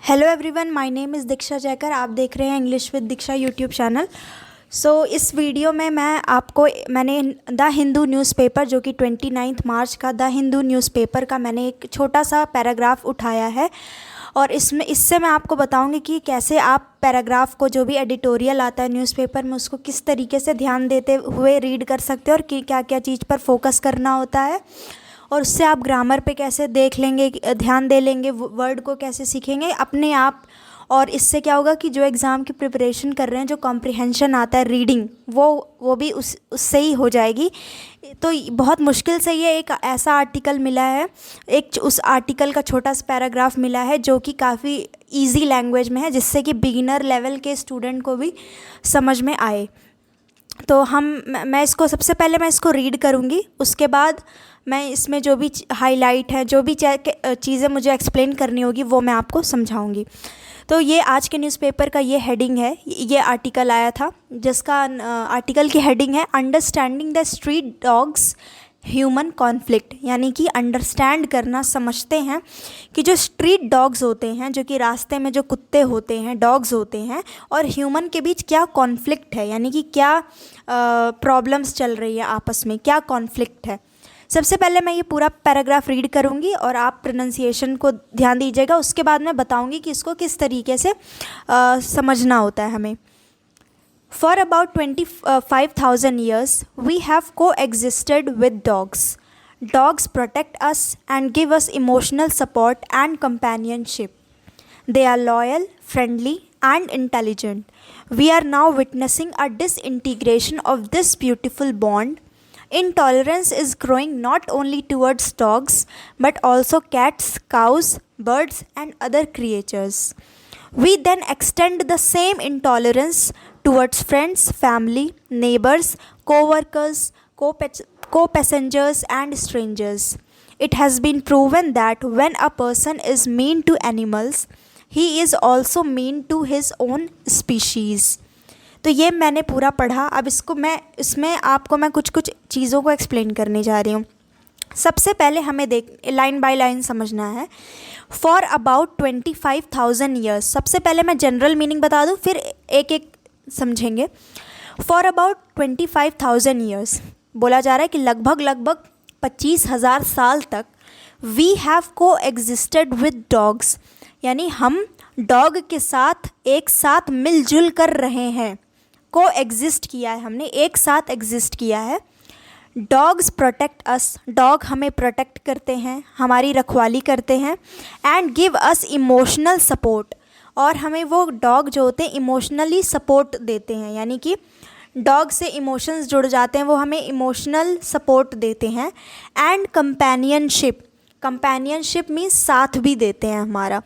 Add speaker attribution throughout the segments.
Speaker 1: Hello everyone, my name is Diksha Jaykar. आप देख रहे हैं English with Diksha YouTube channel. इस वीडियो में मैंने द हिंदू न्यूज़पेपर जो कि 29 मार्च का द हिंदू न्यूज़पेपर का मैंने एक छोटा सा पैराग्राफ उठाया है और इससे मैं आपको बताऊंगी कि कैसे आप पैराग्राफ को, जो भी एडिटोरियल आता है न्यूज़पेपर में, उसको किस तरीके से ध्यान देते हुए रीड कर सकते हो और कि क्या क्या चीज़ पर फोकस करना होता है और उससे आप ग्रामर पे कैसे देख लेंगे, ध्यान दे लेंगे, वर्ड को कैसे सीखेंगे अपने आप। और इससे क्या होगा कि जो एग्ज़ाम की प्रिपरेशन कर रहे हैं, जो कॉम्प्रिहेंशन आता है रीडिंग, वो भी उससे ही हो जाएगी। तो बहुत मुश्किल से ये एक ऐसा आर्टिकल मिला है, उस आर्टिकल का छोटा सा पैराग्राफ मिला है जो कि काफ़ी इजी लैंग्वेज में है, जिससे कि बिगिनर लेवल के स्टूडेंट को भी समझ में आए। तो मैं इसको सबसे पहले मैं इसको रीड करूँगी, उसके बाद मैं इसमें जो भी हाईलाइट है, जो भी चीज़ें मुझे एक्सप्लेन करनी होगी वो मैं आपको समझाऊंगी। तो ये आज के न्यूज़पेपर का ये हेडिंग है, ये आर्टिकल आया था जिसका आर्टिकल की हेडिंग है understanding the street dogs human conflict. यानी कि अंडरस्टैंड करना, समझते हैं कि जो स्ट्रीट डॉग्स होते हैं, जो कि रास्ते में जो कुत्ते होते हैं, डॉग्स होते हैं, और ह्यूमन के बीच क्या कॉन्फ्लिक्ट है, यानी कि क्या प्रॉब्लम्स चल रही है आपस में, क्या कॉन्फ्लिक्ट है। सबसे पहले मैं ये पूरा पैराग्राफ रीड करूँगी और आप प्रोनाउंसिएशन को ध्यान दीजिएगा। उसके बाद मैं बताऊँगी कि इसको किस तरीके से समझना होता है हमें। For about 25,000 years, we have coexisted with dogs. Dogs protect us and give us emotional support and companionship. They are loyal, friendly, and intelligent. We are now witnessing a disintegration of this beautiful bond. Intolerance is growing not only towards dogs but also cats, cows, birds, and other creatures. We then extend the same intolerance towards friends, family, neighbors, co-workers, co-passengers, and strangers. It has been proven that when a person is mean to animals, he is also mean to his own species. तो ये मैंने पूरा पढ़ा। अब इसमें आपको मैं कुछ कुछ चीज़ों को एक्सप्लेन करने जा रही हूँ। सबसे पहले हमें लाइन बाय लाइन समझना है। फॉर अबाउट 25,000 ईयर्स, सबसे पहले मैं जनरल मीनिंग बता दूँ, फिर एक एक समझेंगे। फॉर अबाउट 25,000 ईयर्स बोला जा रहा है कि लगभग 25,000 साल तक वी हैव को एग्जिस्टेड विद डॉग्स, यानी हम डॉग के साथ एक साथ मिलजुल कर रहे हैं। को एग्जिस्ट किया है हमने, एक साथ एग्जिस्ट किया है। डॉग्स प्रोटेक्ट अस, डॉग हमें प्रोटेक्ट करते हैं, हमारी रखवाली करते हैं। And give us emotional support, और हमें वो डॉग जो होते हैं इमोशनली सपोर्ट देते हैं, यानी कि डॉग से इमोशंस जुड़ जाते हैं, वो हमें इमोशनल सपोर्ट देते हैं। एंड कंपेनियनशिप, कंपेनियनशिप मीन्स साथ भी देते हैं हमारा।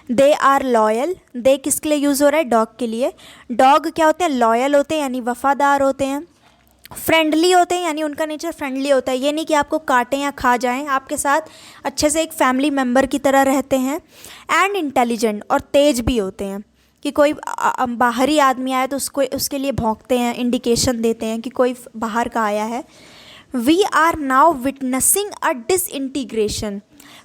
Speaker 1: दे आर लॉयल, दे किसके लिए यूज़ हो रहा है? डॉग के लिए। डॉग क्या होते हैं? लॉयल होते हैं, यानी वफ़ादार होते हैं। फ्रेंडली होते हैं, यानी उनका नेचर फ्रेंडली होता है, ये नहीं कि आपको काटें या खा जाएं, आपके साथ अच्छे से एक फैमिली मेम्बर की तरह रहते हैं। एंड इंटेलिजेंट, और तेज भी होते हैं कि कोई बाहरी आदमी आए तो उसके लिए भौंकते हैं, इंडिकेशन देते हैं कि कोई बाहर का आया है। We are now witnessing a disintegration,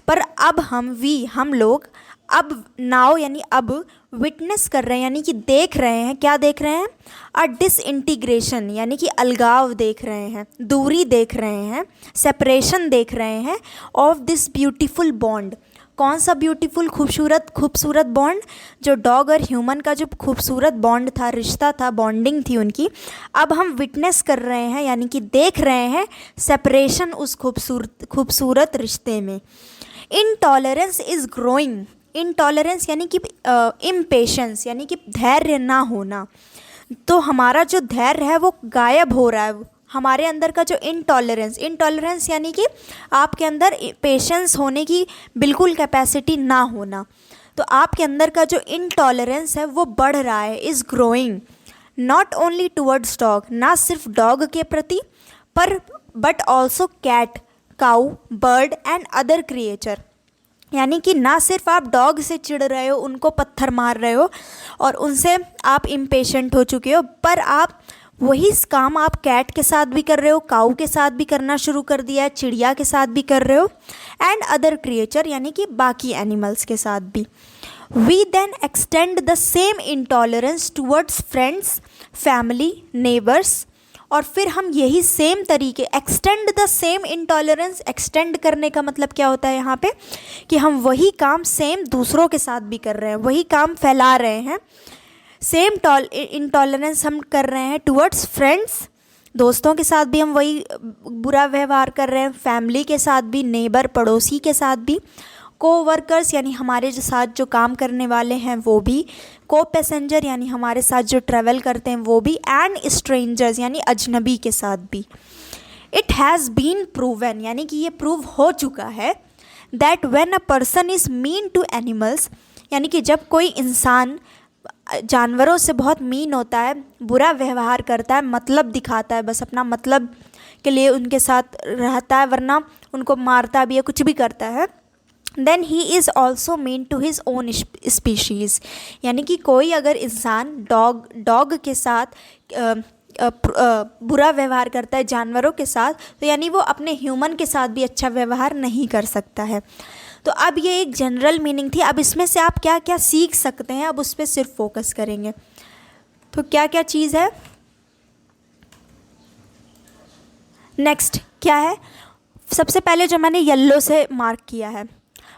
Speaker 1: पर अब हम लोग अब नाउ यानी अब विटनेस कर रहे हैं, यानी कि देख रहे हैं। क्या देख रहे हैं? अ डिसइंटीग्रेशन, यानी कि अलगाव देख रहे हैं, दूरी देख रहे हैं, सेपरेशन देख रहे हैं ऑफ दिस ब्यूटीफुल बॉन्ड। कौन सा ब्यूटीफुल, खूबसूरत बॉन्ड? जो डॉग और ह्यूमन का जो खूबसूरत बॉन्ड था, रिश्ता था, बॉन्डिंग थी उनकी, अब हम विटनेस कर रहे हैं, यानी कि देख रहे हैं सेपरेशन उस खूबसूरत रिश्ते में। इनटॉलरेंस इज़ ग्रोइंग, इनटॉलरेंस यानी कि इम्पेशेंस, यानी कि धैर्य ना होना। तो हमारा जो धैर्य है वो गायब हो रहा है। हमारे अंदर का जो इनटॉलरेंस यानी कि आपके अंदर पेशेंस होने की बिल्कुल कैपेसिटी ना होना। तो आपके अंदर का जो इनटॉलरेंस है वो बढ़ रहा है, is growing. Not only towards dog, ना सिर्फ डॉग के प्रति, but also cat, cow, bird and other creature. यानी कि ना सिर्फ आप डॉग से चिढ़ रहे हो, उनको पत्थर मार रहे हो और उनसे आप इम्पेशेंट हो चुके हो, पर आप वही काम आप कैट के साथ भी कर रहे हो, काऊ के साथ भी करना शुरू कर दिया है, चिड़िया के साथ भी कर रहे हो, एंड अदर क्रिएचर यानी कि बाकी एनिमल्स के साथ भी। We then extend the same intolerance towards friends, family, neighbours. और फिर हम यही सेम तरीके, extend the same intolerance, extend करने का मतलब क्या होता है यहाँ पे, कि हम वही काम सेम दूसरों के साथ भी कर रहे हैं, वही काम फैला रहे हैं। सेम इंटॉलरेंस हम कर रहे हैं टूवर्ड्स फ्रेंड्स, दोस्तों के साथ भी हम वही बुरा व्यवहार कर रहे हैं, फैमिली के साथ भी, नेबर पड़ोसी के साथ भी, कोवर्कर्स यानी हमारे जो साथ जो काम करने वाले हैं वो भी, को पैसेंजर यानी हमारे साथ जो ट्रैवल करते हैं वो भी, एंड स्ट्रेंजर्स यानी अजनबी के साथ भी। इट हैज़ बीन प्रूवन यानी कि ये प्रूव हो चुका है, that when a person is mean to animals, यानी कि जब कोई इंसान जानवरों से बहुत मीन होता है, बुरा व्यवहार करता है, मतलब दिखाता है, बस अपना मतलब के लिए उनके साथ रहता है, वरना उनको मारता भी है, कुछ भी करता है, then he is also mean to his own species, यानी कि कोई अगर इंसान डॉग के साथ बुरा व्यवहार करता है जानवरों के साथ, तो यानी वो अपने ह्यूमन के साथ भी अच्छा व्यवहार नहीं कर सकता है। तो अब ये एक जनरल मीनिंग थी, अब इसमें से आप क्या क्या सीख सकते हैं, अब उस पर सिर्फ फोकस करेंगे। तो क्या क्या चीज़ है, नेक्स्ट क्या है, सबसे पहले जो मैंने येलो से मार्क किया है,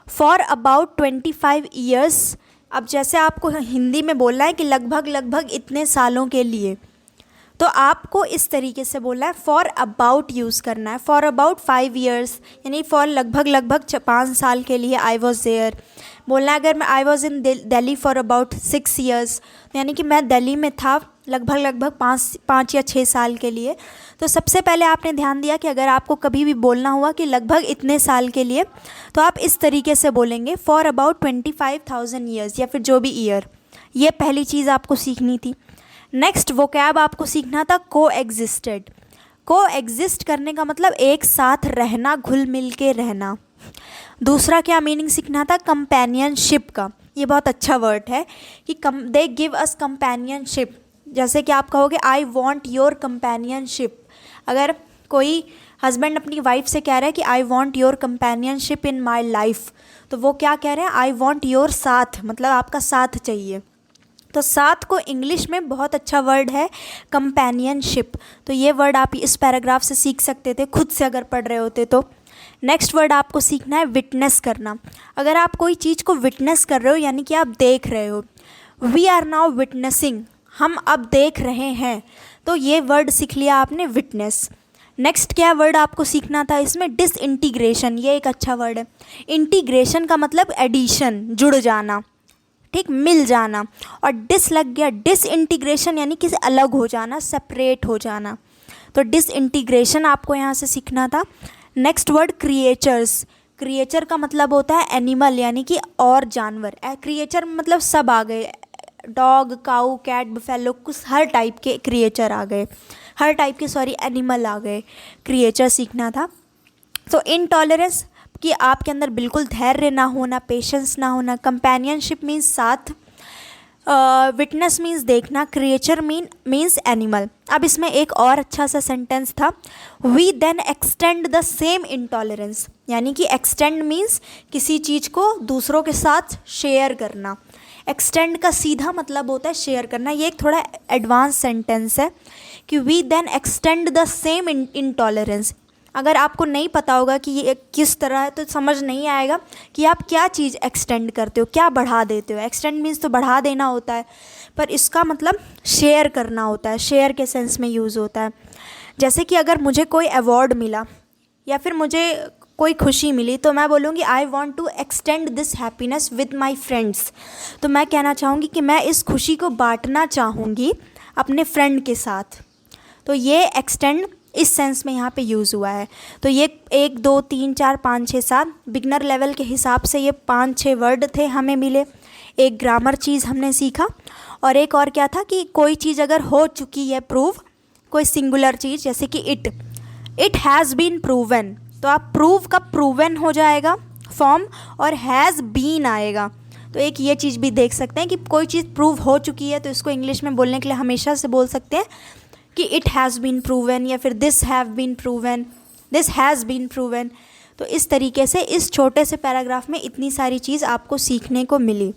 Speaker 1: फॉर अबाउट 25 ईयर्स। अब जैसे आपको हिंदी में बोलना है कि लगभग इतने सालों के लिए, तो आपको इस तरीके से बोलना है, फॉर अबाउट यूज़ करना है, फॉर अबाउट 5 ईयर्स यानी फॉर लगभग 5 साल के लिए, आई वॉज देयर बोलना है। अगर मैं I was in Delhi for about 6 years, यानी कि मैं दिल्ली में था लगभग 5 या 6 साल के लिए। तो सबसे पहले आपने ध्यान दिया कि अगर आपको कभी भी बोलना हुआ कि लगभग इतने साल के लिए, तो आप इस तरीके से बोलेंगे, फॉर अबाउट 25,000 ईयर्स, या फिर जो भी ईयर। ये पहली चीज़ आपको सीखनी थी। नेक्स्ट वोकैब आपको सीखना था, को एग्जिस्टेड। को एग्जिस्ट करने का मतलब एक साथ रहना, घुल मिल के रहना। दूसरा क्या मीनिंग सीखना था, कंपेनियनशिप का। ये बहुत अच्छा वर्ड है कि दे गिव अस कंपेनियनशिप। जैसे कि आप कहोगे, आई वॉन्ट योर कंपेनियनशिप। अगर कोई हस्बैंड अपनी वाइफ से कह रहा है कि I want your companionship in my life, तो वो क्या कह रहे हैं, आई वॉन्ट योर साथ, मतलब आपका साथ चाहिए। तो साथ को इंग्लिश में बहुत अच्छा वर्ड है कंपेनियनशिप। तो ये वर्ड आप इस पैराग्राफ से सीख सकते थे खुद से अगर पढ़ रहे होते तो। नेक्स्ट वर्ड आपको सीखना है, विटनेस करना। अगर आप कोई चीज़ को विटनेस कर रहे हो यानी कि आप देख रहे हो, वी आर नाउ विटनेसिंग, हम अब देख रहे हैं, तो ये वर्ड सीख लिया आपने, विटनेस। नेक्स्ट क्या वर्ड आपको सीखना था इसमें, डिसइंटीग्रेशन। ये एक अच्छा वर्ड है। इंटीग्रेशन का मतलब एडिशन, जुड़ जाना, ठीक, मिल जाना। और डिस लग गया, डिसइंटीग्रेशन यानी किसी अलग हो जाना, सेपरेट हो जाना। तो डिसइंटीग्रेशन आपको यहाँ से सीखना था। Next word, creatures. क्रिएचर का मतलब होता है एनिमल, यानी कि और जानवर। क्रिएचर मतलब सब आ गए, डॉग, काऊ, कैट, बफेलो, कुछ हर टाइप के क्रिएचर आ गए, हर टाइप के एनिमल आ गए, क्रिएचर सीखना था। तो इनटॉलरेंस कि आपके अंदर बिल्कुल धैर्य ना होना, पेशेंस ना होना। कंपेनियनशिप मीन्स साथ, विटनेस मीन्स देखना, क्रिएचर मीन्स एनिमल। अब इसमें एक और अच्छा सा सेंटेंस था, we then extend the same intolerance, यानी कि एक्सटेंड मीन्स किसी चीज़ को दूसरों के साथ शेयर करना। एक्सटेंड का सीधा मतलब होता है शेयर करना। ये एक थोड़ा एडवांस सेंटेंस है कि we then extend the same intolerance. अगर आपको नहीं पता होगा कि ये किस तरह है तो समझ नहीं आएगा कि आप क्या चीज़ एक्सटेंड करते हो, क्या बढ़ा देते हो। एक्सटेंड मीन्स तो बढ़ा देना होता है, पर इसका मतलब शेयर करना होता है, शेयर के सेंस में यूज़ होता है। जैसे कि अगर मुझे कोई अवॉर्ड मिला या फिर मुझे कोई खुशी मिली, तो मैं बोलूँगी I want to extend this happiness with my friends. तो मैं कहना चाहूँगी कि मैं इस खुशी को बांटना चाहूँगी अपने फ्रेंड के साथ। तो ये एक्सटेंड इस सेंस में यहाँ पे यूज़ हुआ है। तो ये 1 2 3 4 5 6 7 बिगनर लेवल के हिसाब से ये 5-6 वर्ड थे हमें मिले। एक ग्रामर चीज़ हमने सीखा, और एक और क्या था कि कोई चीज़ अगर हो चुकी है प्रूव, कोई सिंगुलर चीज़, जैसे कि इट हैज़ बीन प्रूवन, तो आप प्रूव का प्रूवन हो जाएगा फॉर्म, और हैज़ बीन आएगा। तो एक ये चीज़ भी देख सकते हैं कि कोई चीज़ प्रूव हो चुकी है तो इसको इंग्लिश में बोलने के लिए हमेशा से बोल सकते हैं कि इट हैज़ बीन प्रूवन, या फिर this have been proven, this has been proven. तो इस तरीके से इस छोटे से पैराग्राफ में इतनी सारी चीज़ आपको सीखने को मिली।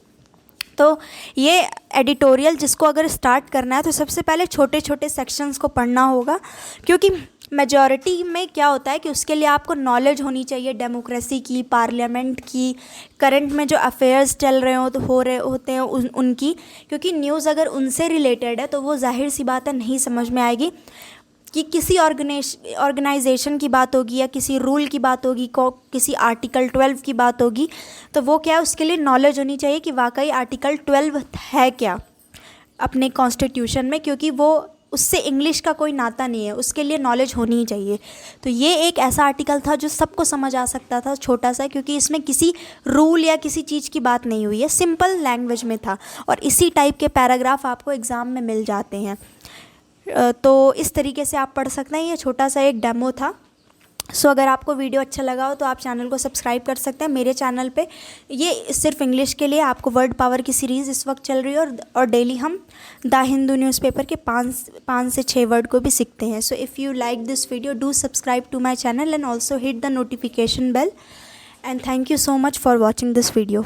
Speaker 1: तो ये एडिटोरियल जिसको अगर स्टार्ट करना है तो सबसे पहले छोटे छोटे सेक्शंस को पढ़ना होगा, क्योंकि मेजॉरिटी में क्या होता है कि उसके लिए आपको नॉलेज होनी चाहिए डेमोक्रेसी की, पार्लियामेंट की, करंट में जो अफेयर्स चल रहे होते हैं उनकी, क्योंकि न्यूज़ अगर उनसे रिलेटेड है तो वो जाहिर सी बात है नहीं समझ में आएगी। कि किसी ऑर्गेनाइजेशन की बात होगी या किसी रूल की बात होगी, किसी आर्टिकल 12 की बात होगी, तो वो क्या है, उसके लिए नॉलेज होनी चाहिए कि वाकई आर्टिकल 12 है क्या अपने कॉन्स्टिट्यूशन में, क्योंकि वो उससे इंग्लिश का कोई नाता नहीं है, उसके लिए नॉलेज होनी ही चाहिए। तो ये एक ऐसा आर्टिकल था जो सबको समझ आ सकता था, छोटा सा, क्योंकि इसमें किसी रूल या किसी चीज़ की बात नहीं हुई है, सिंपल लैंग्वेज में था, और इसी टाइप के पैराग्राफ आपको एग्ज़ाम में मिल जाते हैं। तो इस तरीके से आप पढ़ सकते हैं। ये छोटा सा एक डेमो था। सो अगर आपको वीडियो अच्छा लगा हो तो आप चैनल को सब्सक्राइब कर सकते हैं। मेरे चैनल पे ये सिर्फ इंग्लिश के लिए आपको वर्ड पावर की सीरीज़ इस वक्त चल रही है, और डेली हम द हिंदू न्यूज़पेपर के 5 से 6 वर्ड को भी सीखते हैं। So if you like this video, do subscribe to my channel and also hit the notification bell, and thank you so much for watching this video.